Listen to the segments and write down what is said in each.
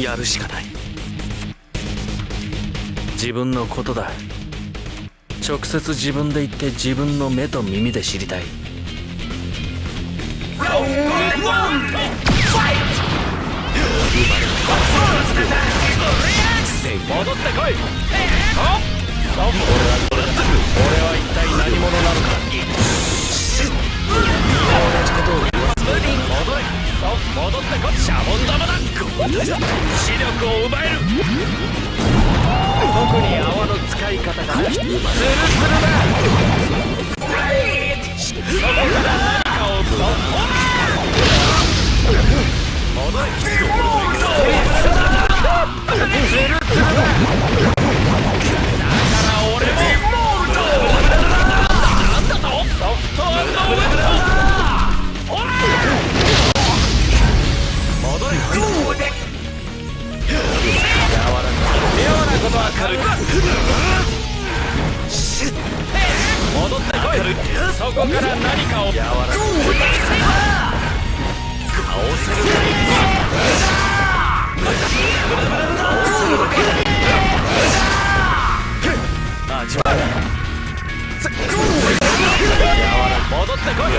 やるしかない。自分のことだ。直接自分で言って自分の目と耳で知りたい。戻ってこい。俺は一体何者なのか。同じことを言わせて。戻ってこい。シャボン玉だ。視力を奪える。特に泡の使い方がツルツルだ。そこから何かを奪う。戻れ。ツルツルだ。戻ってこい。そこから何かを柔らかく倒せる。味わえ。戻ってこい。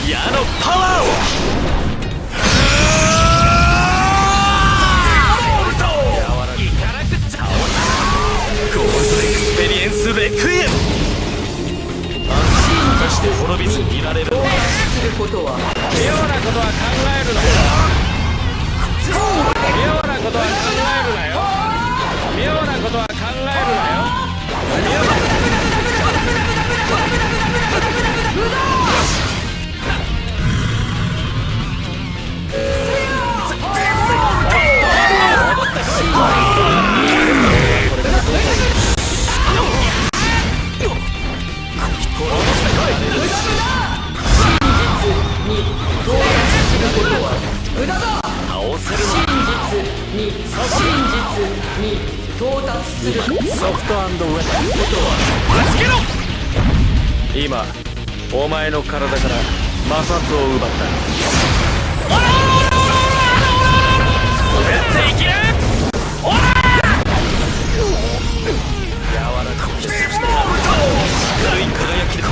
矢のパワーを。レクイエム。安心して滅びずにいられる。妙なことは考えるなよ。妙なことは考えるなよ。妙なことは考えるなよ。ソフト&ウェポン。今お前の体から摩擦を奪った。滑っていける。柔らかくして明るい輝きで倒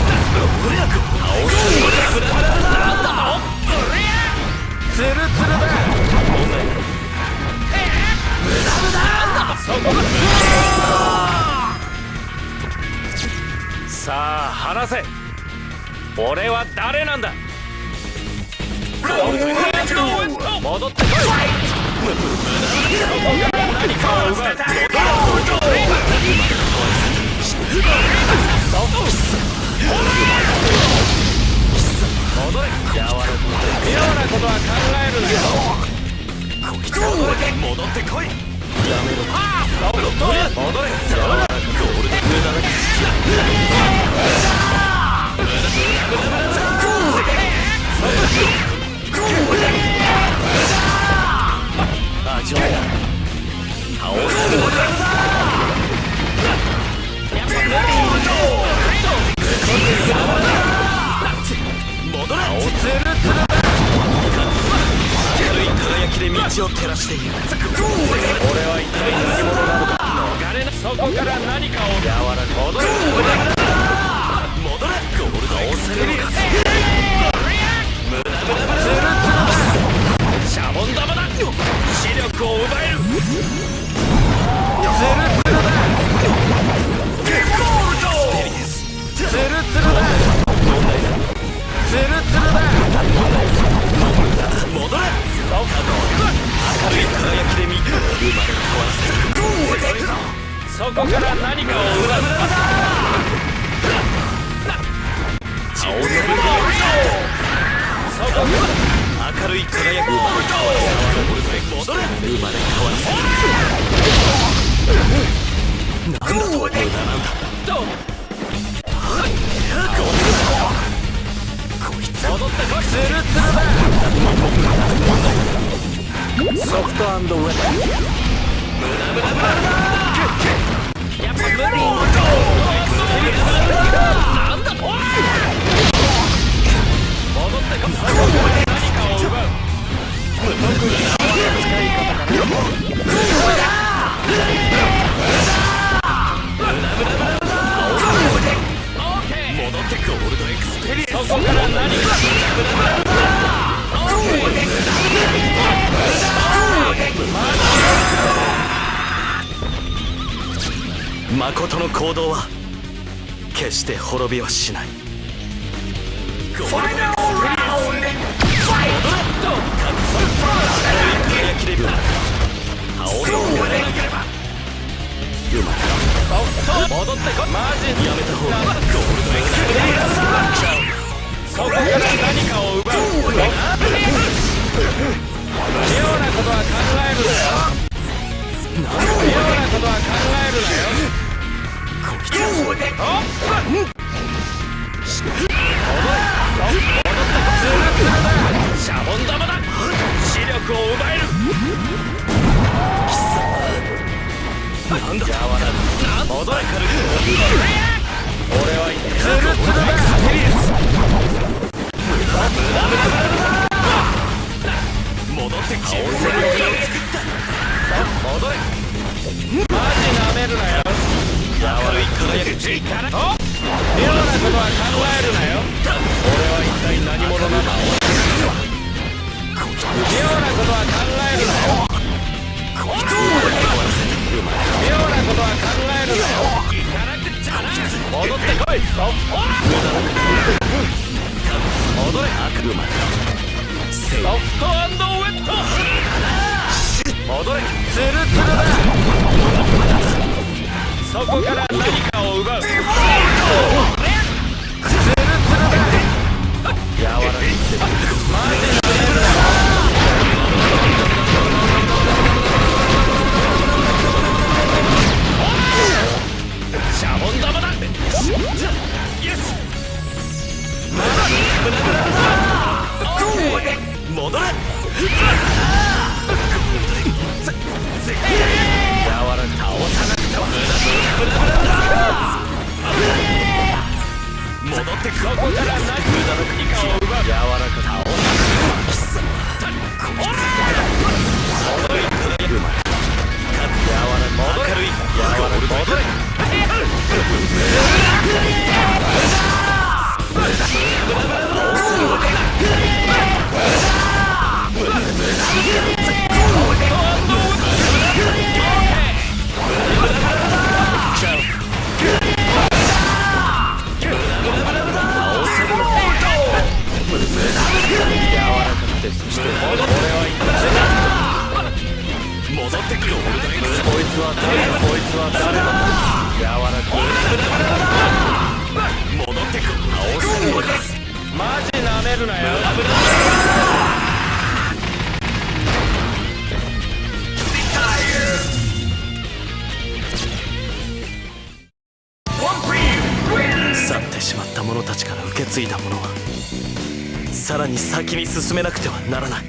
せる。なんだと。ツルツルだ。さあ話せ。俺は誰なんだ。戻ってこい。何かを奪う。戻れ。柔らかく妙なことは考えるなよ。戻ってこい。やめろ。戻れ。ゴールデン無駄だ。味わえ。倒せる。戻れ。明るい輝きで道を照らしている。俺は一体何者なのか。逃れな。そこから何かを柔らかく。戻れ。ゴールド倒せるのか。シャボン玉だ。視力を奪える。ツルツルだ。ツルツルだ。ツルツルだ。戻れ。明るい輝きで見る。生まれ変わらせる。そこから何かを奪う。倒せる。そこから明るい輝き。戻れ。生まれ変わらせる。なんだと。無駄なんだ。戻ってこい。ツルツルだ。ソフト&ウェポン。無駄やっぱ無理。なんだと。戻ってこい。奪う。特に使い方かな。戻ってくオールドエクスペリエンス。そこから何か誠の行動は決して滅びはしない。ファイナルラウンドファイト。切れる。倒れなければ。うまい。戻ってこい。マジやめた方がゴールドエクスペリエンス。そこから何かを奪う。妙なことは考えるなよ。妙なことは考えるなよ。こいつはシャボン玉だ。視力を奪える。なんだやわらる。戻れカルビ。俺はツルツルだ。エクスペリエンス。戻ってきて戻れ。マジなめるなよ。やわるい輝く力。妙なことは考えるなよ。俺は一体何者なの。妙なことは考えるなよ。妙なことは考えるなよ。戻ってこい。戻れ。ソフト&ウェット。戻れ。ツルツルだ。そこから何かを奪う。ツルツルだ。やわらかい。マジなめるな。シャボン玉だ。よし。戻れ。やわらか倒さなくては。戻ってく。そこから何かを奪う。やわらか倒さなくては。戻れ。やわらか明るい。やわらか戻れ。戻ってくる。こいつは誰だ。こいつは誰だ。やわらか戻ってくる。倒せるのです。マジなめるなよ。去ってしまった者たちから受け継いだものはさらに先に進めなくてはならない。